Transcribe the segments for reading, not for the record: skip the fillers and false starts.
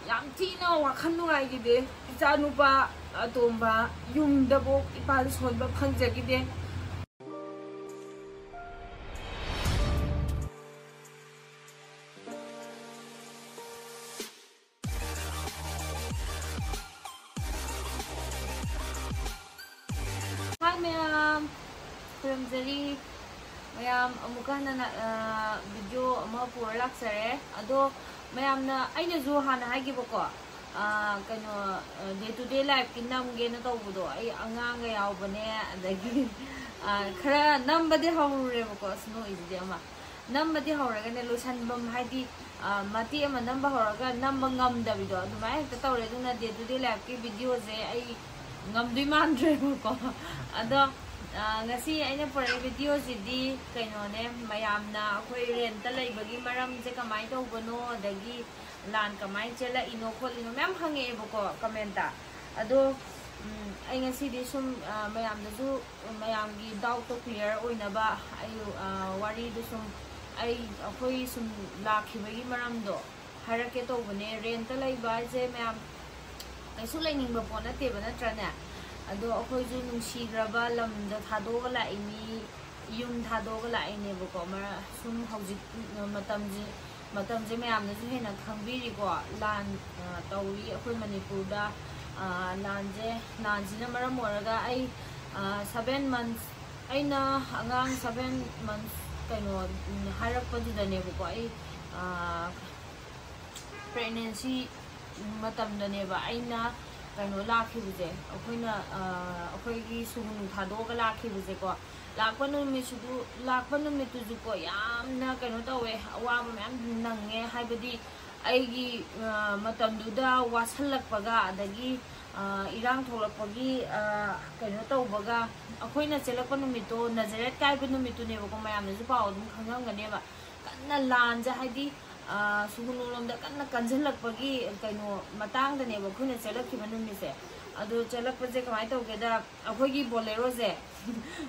yam tina wakhan nugaigide ichanupa atomba yumdabo ipal sonba phangjagide Hi Maram, Kuramjari Mayam amukana video ama pura laksare ado mayamna aina zo hana haigibako kano day to day life ki namge na tawbudo ai anganga yawbane adagi khara nambadi hawrebako sno izde ama nambadi hawraga ne losanbam haidi mati ama namba hawraga namba ngamdabido adumai ta tawre duna day to day life ki video je ai ngamdui mandrebako ado ngasi aina pura video sidi kainone mayamna akhoi renta leibagi maram je kamai tawbano adagi lan kamai chela ino kholino mem hange boko commenta ado ai ngasi di sum mayamda ju mayamgi doubt to clear oinaba ai wari du sum ai akhoi sum lakhibagi maram do harake tawbane renta leiba je mayam ai su lainingba pona teba na trana ado akhoi ju nungsigraba lamda thadoga laini yum thadoga laini boko mara sum hojik matamje mayamna ju hena khangbiri ko lan tauri akhoi manipurda lanjina maram oraga ai 7 months aina angang 7 months kaino harakpadu dane boko ai pregnancy matamdane ba aina kaino lakhibuje akoina akoigi sugunu thadoga lakhibuje ko lakpanu misudu lakpanu mituju ko yamna kaino tawe awaba mem nange haibadi aigi matamduda wasallakpaga adagi irang tholakpagi kaino tawbaga akoina chelakpanu mito nazaret kaibanu mitune ko mayamna ju paw dum khangamgane ba kanna lanja haidi sugunu lomda kanna kanjalakpagi kaino matangdane ba khuna chelakhiba numise adu chelakpaje kamai tawgeda akoigi bolero je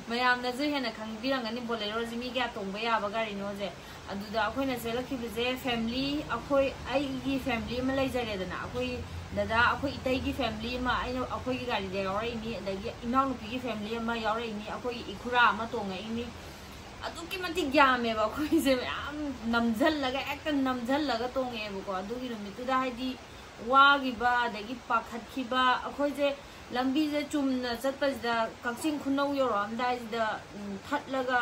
mayamna ju hena khangbirangani bolero ji mi kya tongba yaba gari no je aduda akoina chelakhibe family akoi aigi family ma leijaredana akoi dada akoi itaigi family ma aina akoigi gari de yaurai ni adagi inaunupi gi family ma yaurai ni akoi ikura ma tongai ni aduki mati gyame ba khoi je am namjallaga ekta namjallaga tonge bako adugi numituda haidi wagi ba dagi pakhatkhiba akhoi je lambi je chumna chatpasda kakching khunau yoram dai da thatlaga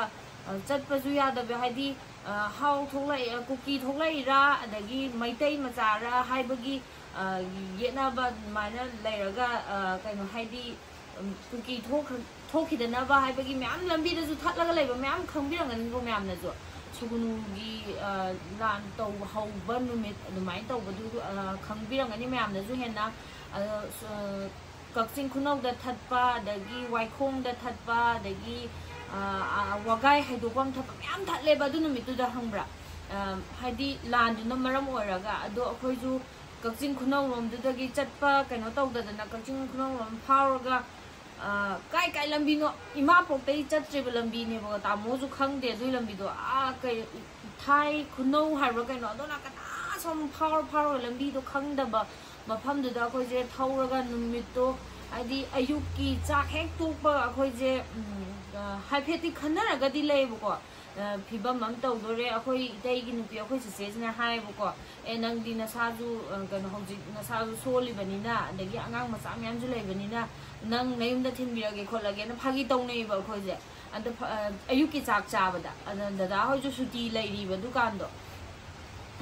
chatpasu yada be haidi how tholai kuki tholai ra adagi maitai machara haibagi yena ba mana lairaga kaino haidi kuki thokidana ba haibagi myam lambi da ju thatlaga laiba myam khangbirangani go myam na jo sugunugi lan taw hauba numit adumai tawbadu khangbirangani myam na ju henna kakching khunau da thatpa dagi waikhong da thatpa dagi wagai haidopam thapa myam thatle ba du numitu da hangbra haidi lan du na maram oraga ado akhoi ju kakching khunau rom du dagi chatpa kaino tawdadana kakching khunau rom pharaga kai kai lambi no ima poktai chatreba lambi ne ba tamo ju khangde dui lambi do kai thai khunau harba kai no dona ka som phar lambi do khangdaba mafam du da khoi je thauraga numit to adi ayuki chak hek tokpa khoi je haifeti khanaraga di leibuko phibam am tawdore akhoi itai gi nupi akhoi sesena haiboko nangdi nasaju kano hojik nasaju soli banina adagi angang macha myam ju leibanina nang nayumda thinbirage kholage na phagi tawnei ba khoi je anda ayuki chak chabada dada hoi ju suti leiri ba dukan do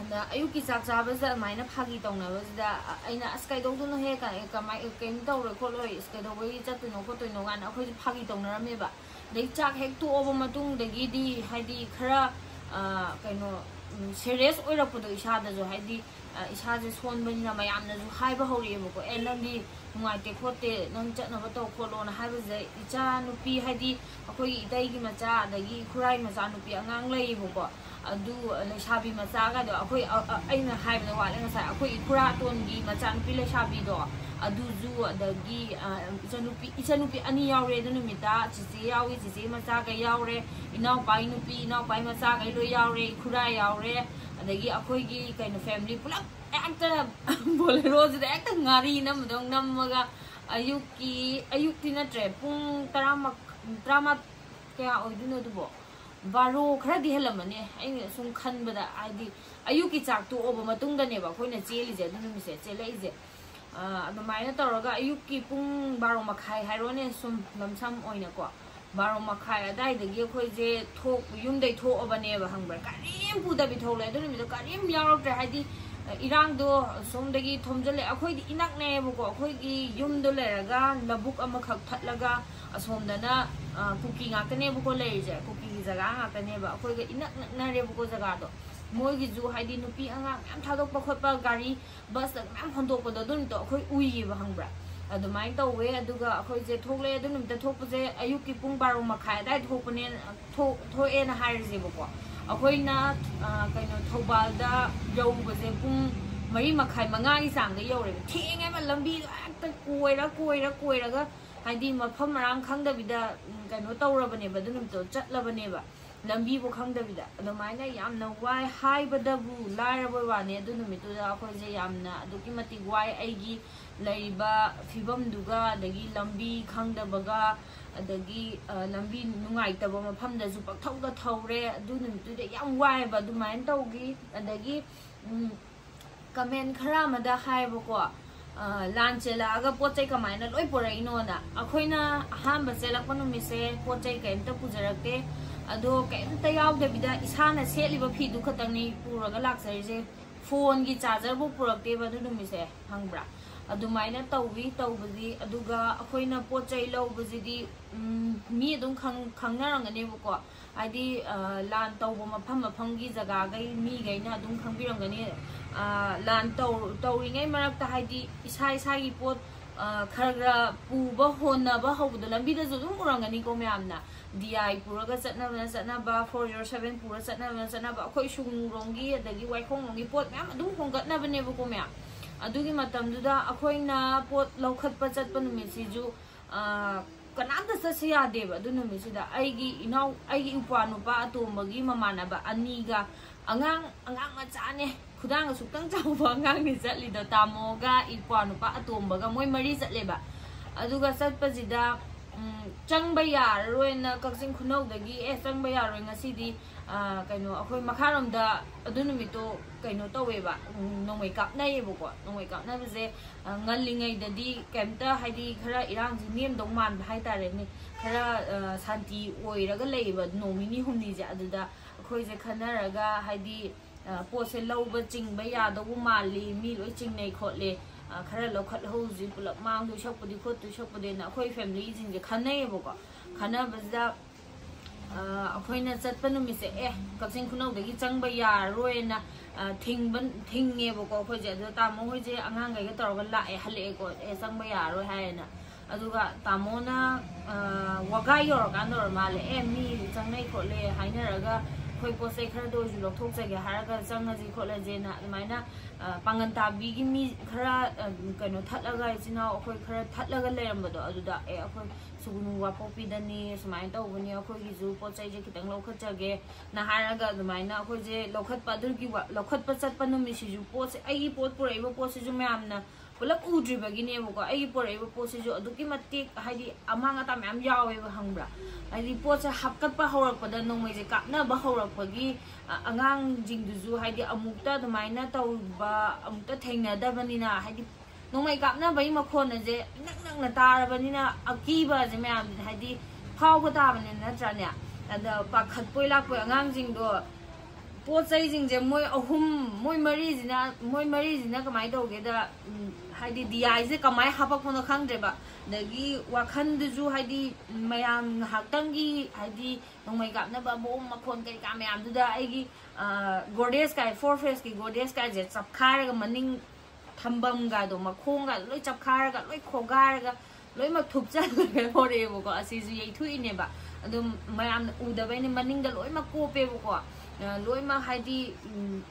anda ayuki chak chabasa maina phagi tawnaba da aina askai dogduno he ka mai ken tawre kholoi askai dogoi chatuno khotoino gan akhoi phagi tawnarame ba dei chak hek tu oba matung dagi di haidi khara kaino serious oirapdo isada jo haidi isa je sonbanina mayamna ju haiba horiebako nangdi nungaite khote nang chatnaba taw kholo na haiba je icha nupi haidi akoi itai gi macha dagi khurai macha nupi angang leibako adu lesabi macha ga do akoi aina haiba wale ngasai akoi khura ton gi macha nupi lesabi do adu ju adagi ichanupi ani yaure du numita chichi yawi chichi macha ga yaure inau pai macha ga lo yaure khura yaure adagi akoi gi kaino family pulap actor बोलेरोꯁꯤꯗ ꯍꯦꯛꯇ ꯉꯥꯔꯤ ꯅꯝꯕꯗꯧ ꯅꯝꯃꯒ ꯑꯌꯨꯛꯇꯤ ꯅꯠꯇ꯭ꯔꯦ ꯄꯨꯡ 10 kaya ꯑꯣꯏꯗꯣꯏꯅꯣ ꯑꯗꯨꯕꯣ 12 खरदी हेलमने सूम खनबद हाइदी अयुकी चाक तोब मतुंगदनेबा अखोइना चेलिजे अदु नुमिसे चेलैजे अदुमाइना तौरगा अयुकी पुंग 12 मखाई हाइरोने सूम lump sum ओइनाको 12 मखाई अदाइदगी अखोइजे थोक युमदै थोअबनेबा हंगब्रा करिम पुदबि थोले अदु नुमिदो करिम यावरक्त्रे हाइदी इरांगदो सोमदगी थोमजले अखोइदी इनकनेबको अखोइगी युमदो लेरगा लबुक अमखक थटलगा असोमदना cookie ngaknebuko leije kuki jaga ngakneba akhoi inak naknarebuko jaga do moigi ju haidi nupi angang yam thadokpa khotpa gari bus yam hondokpa do dun to akhoi uiba hangbra adumai tawwe aduga akhoi je thokle adu numta thokpje ayuki pung 12 makhai dai thokpane thoe na hairjebako akhoi na kaino thobalda yaubaje pung 3 makhai manga gi sang da yaure thenge ma lambi akta koira ga हाइदी मफम मराम खंगदबिदा कनो तौरबनेबा दुनुमतो चटलबनेबा लंबीबो खंगदबिदा अदुमाइना यामना वाय हाइबदबु लायरबो वाने दुनुमितुदा अखोइजे यामना अदुकी मति वाय आइगी लैबा फिबमदुगा अदगी लंबी खंगदबगा अदगी लंबी नुंगाइतबा मफमदजु पक्थौदा थौरे दुनुमितुदा याम वायबा दुमाइन तौगी अदगी comment खरा मदा हाइबको लान चेलागा पोचै कमाइना लोइ पुरैनोना अखोइना अहांब चेलक्प नुमिसे पोचै कैमता पुजरक्ते अदो कैमता यावदबिदा इसाना सेलिबा फीदु खतंगनी पुरगा लाक्सरिजे phone की charger बो पुरक्ते बदु नुमिसे हंगब्रा अदुमाइना तौबदी अदुगा अखोइना पोचै लौबजिदी मी अदुम खंगनारंगनेबको आइदी लान तौबो मफम की जगह गई मी गैना अदुम खंगबिरंगनी लान तौरिङै मरक्ता हाइदी इसा की पोत खरगरा पुबा होनबा हौबदो लंबिदजु अदुम उरंगनी को म्यामना DI पुरगा चटनबा 407 पुरा चटनबा अखोइ सुंगरोंगी अदगी वाइखोंगी पोत म्याम अदुम होंगतनबनेबो को म्याम अदुगी मतमदुदा अखोइना पोत लौखतपा चटपा नुमिसिजु कनामता चसे यादेबा अदु नुमिसिदा आइगी इनाउ आइगी उपा नुपा अतोमबगी ममानबा अनीगा अंगांग मचाने खुदांग सुक्तंग चाउबा अंगांग नि चटलिदो तामोगा इपा नुपा अतोमबगा मोय मरी चटलेबा अदुगा चटपजिदा चंगबा यारोयना कक्सिंग खुनौदगी चंगबा यारोय ngasiदी कइनो अखोय मखारोमदा अदु नुमितो कइनो तवेबा नोंमै कापनायेबको नोंमै कापनाबजे ngaliङैददी केमता हाइदी खरा इरांजि नेमदौ मान हाइतारेनि खरा शांति ओइरगा लेबा नोमिनी हुमनीजे अदुदा अखोयजे खनरगा हाइदी पोसे लौबा चिंगबा यादौ माली मी लोइ चिंगनै खोले खरा लौखत हौजि पुलप मांगदु शकपुदि खोतु शकपुदेना अखोय फैमिली जिंगे खनैबको खनबजदा अखोइना चटपा नुमिसे कक्सिंग खुनौदगी चंगबा यारोयना थिंगेबको अखोइजे अदु तामो होइजे अंगांगैगा तौरगा लाए हलेको चंगबा यारोय हायना अदुगा तामोना वगाई योरकानोर माले मी चंगनै खोले हाइनरगा खोइ पोसे खरा दोजु लौथोकजगे हारगा चंगजी खोलजेना अदुमाइना पांगन ताबीगी मी खरा कइनो थटलगा इचिनाव अखोइ खरा थटलगा लेरमबदो अदुदा अखोइ सुगुनु वापोपीदनी सुमाइन तौबनी अखोइगिजु पोचैजे खितंग लौखतजगे ना हारगा अदुमाइना अखोइजे लौखतपा दुर्गी लौखतपा चटपा नुमिसिजु पोसे आइगी पोत पुरैबो पोसेजु म्यामना पुलप उद्रिबगिनेबको आइगी पुरैबो पोसेजु अदुकी मतिक हाइदी अमांग अता म्याम यावेबो हंगब्रा हाइदी पोसे हापकतपा हौरकपदा नोंमैजे कापनाबा हौरकपगी अंगांग जिंगदुजु हाइदी अमुक्ता अदुमाइना तौबा अमुक्ता थेंगनदबनिना हाइदी नोंमै कापनाबई मखोनजे नकनकना तारबनिना अकीबाजे म्याम हाइदी फावबा ताबने नत्राने अदा पाखतपोय लापोय अंगांग जिंगदो पोचै जिंगजे मोय अहुम मोय मरीजिना कमाय तौगेदा हाइदी DI जे कमाय हापकनो खंगद्रेबा दगी वाखनदुजु हाइदी मयाम हाक्तंगी हाइदी नोंमै कापनाबा बोम मखोन कै का मयामदुदा आइगी गोर्डेस काय 4 फेस की गोर्डेस काय जे चपखारगा मनिंग थंबम गादो मखोंगा लोय चपखारगा लोय खोगारगा लोय मा थुपचलगा होरेबको असिजु यैथुइनेबा अदु मयाम उदबैने मनिंगदा लोय मा कोपेबको लोय मा हाइदी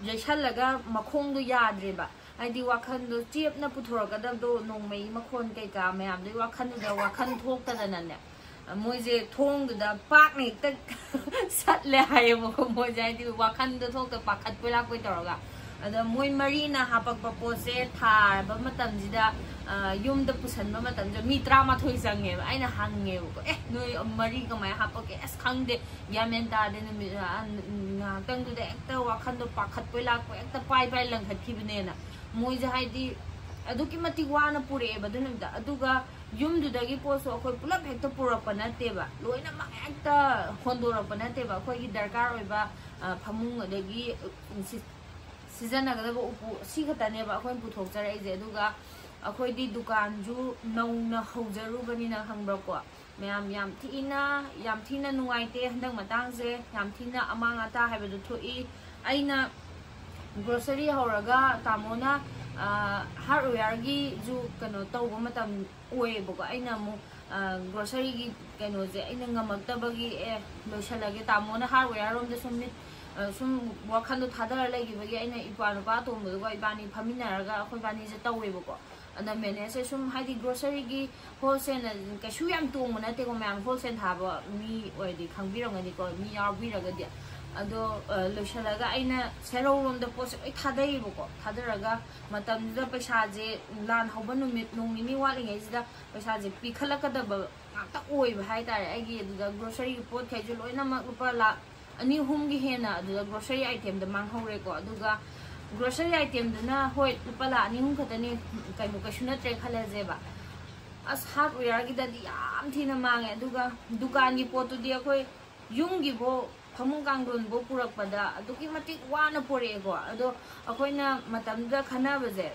जैसलगा मखोंदो याद्रेबा हाइदी वाखनदो चेपना पुथोरगदबदो नोंमै मखोन कैका मयामदो वाखनदो वाखन थोक्तदनने मोइजे थोंगदुदा पाकने हेक्ता सटले हायेबको मोइजे हाइदी वाखनदो थोक्ता पाखतपोय लापोय तौरगा ada moi marina hapakpa pose tharba matamjida yumda pusanba matamja mi 13 change ba aina hange ko noi mari kamai hapake as khangde yamen ta de mi tang du de ekta wakhan do pakhat poila ko ekta pai pai lang khat khibne na moi ja haidi aduki mati wana pure ba dunamda aduga yumdu dagi poso akoi pulap hekta purapa nate ba loina ma ekta khondorapa nate ba akoi gi darkar oi ba phamung adagi sijanagada upu sigatane ba akoi puthok jarai je aduga akoi di dukan ju nauna haujaru bani na hangbra ko mayam yam thina nuaite handang matang je yam thina amang ata haibedu thoi aina grocery horaga tamona hardware gi ju kano tawba matam oye boka aina mu grocery gi kano je aina ngamaktabagi loisalage tamona hardware rom de sum wakhando thadar lagi bagi aina ipa pa to mu go ibani phaminaraga akhoi bani je tawe boko ana mene se sum haidi grocery gi wholesale ka shu yam to mu na te ko mam wholesale thaba mi oidi khangbirangani ko mi yarbiraga dia ado loisalaga aina serowrom da pose oi thadai boko thadaraga matam da paisa je lan hoba numit nongni wali ngai da paisa je pikhalakada ba ta oi ba hai tare agi da grocery pot khai ju loina ma rupa la ani hum gi hena da grocery item da mang hore ko aduga grocery item da na hoi rupa la ani hum khatani kai mu ka shuna tre khala je ba as hardware gi da yam thina mange aduga dukan gi pot tu dia khoi yung gi bo phamung kangron bo purak pada aduki matik wana pore go ado akoina matamda khana baje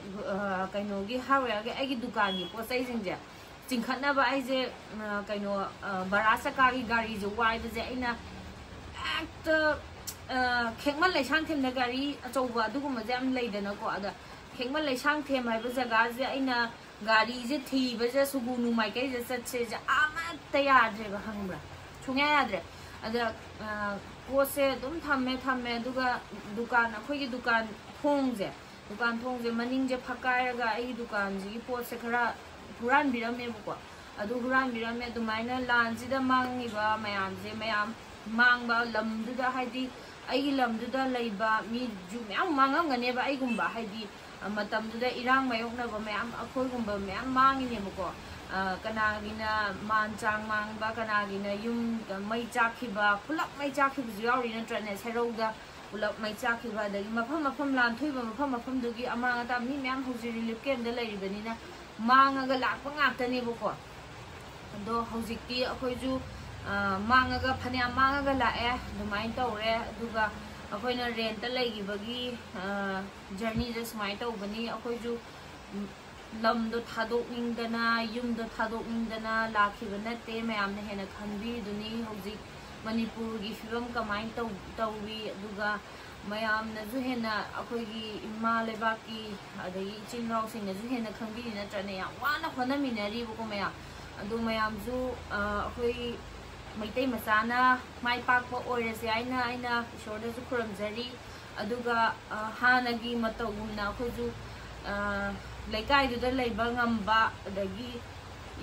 kaino gi hardware gi agi dukan gi posai jingje chingkhana ba ai je kaino barasa ka gi gari je wai je aina act khengmal lai sang them na gari achouba aduguma je am leidana ko ada khengmal lai sang them hai ba jaga je aina gari je thi ba je sugunu mai kai je satse je ama tayar je ba hangbra chungya yadre ada pose dum thamme aduga dukan akhoi gi dukan thongje maning je phakairaga ai dukan ji pose khara huran birame buko adu huran birame dumaina lanji da mangi ba mayam je mayam mangba lamdu da haidi ai lamdu da leiba mi ju mayam mangam ngane ba ai gumba haidi matam du da irang mayok na ba mayam akhoi gumba mayam mangi ne buko kanagina manchang mangba kanagina yum mai chakhiba pulap mai chakhiba yauri na trane serowda pulap mai chakhiba da mafam lan thuiba mafam dugi amanga ta mi myam hujiri lipken da leiribani na mangaga lakpa ngakta ne boko ado hojikti akhoi ju mangaga phania mangaga lae dumain tawre aduga akhoi na rent ta leigibagi journey je smai tawbani akhoi ju lam do thadok ningdana yum do thadok ningdana lakhiba natte mayam na hena khanbi duni hojik manipur gi film kamai tawi aduga mayam na ju hena akhoi gi imma lebaki adai chinraw sing na ju hena khangbi na trane ya wana khona minari bu ko maya adu mayam ju akhoi maitai masana mai pak po oirese aina ishor da ju khuramjari aduga hanagi matawumna akhoi ju laikai du da leiba ngamba adagi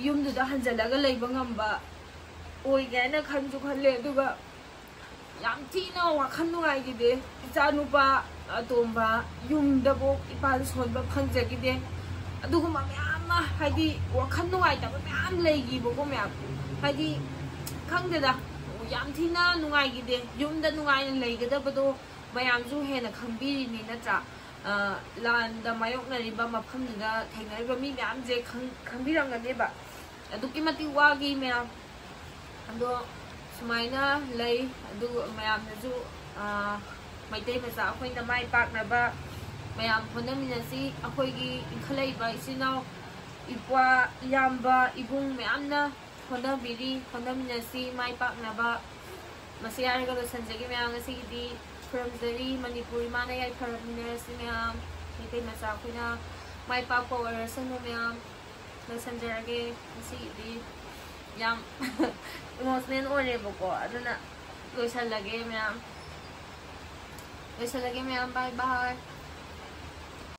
yum du da hanjalaga leiba ngamba oi gaina khanju khalle aduga yam thina wakhan nuai gi de ichanupa atomba yum da bo ipal sonba phangjagi de aduga ma myam haidi wakhan nuai ta myam leigi bo ko myam haidi khangde da yam thina nuai gi de yum da nuai leigada bado mayam ju hena khangbiri ni na cha lan da mayok na riba mafam da thainai ba mi myam je khangbirang ga ne ba aduki mati wagi myam ando sumaina lei adu mayam na ju maitai basa akhoi na mai pak na ba mayam phonamina si akhoi gi inkhalai ba isinau ipwa yamba ibung myam na phonamina si mai pak na ba masiyar ga sanjagi myam ga si di Kuramjari Manipuri mana yai Karamna si myam maitai masa akhoi na mai pak po arasan no myam na sanjarage si di yam emotional ore boko aduna loisalage myam bye bye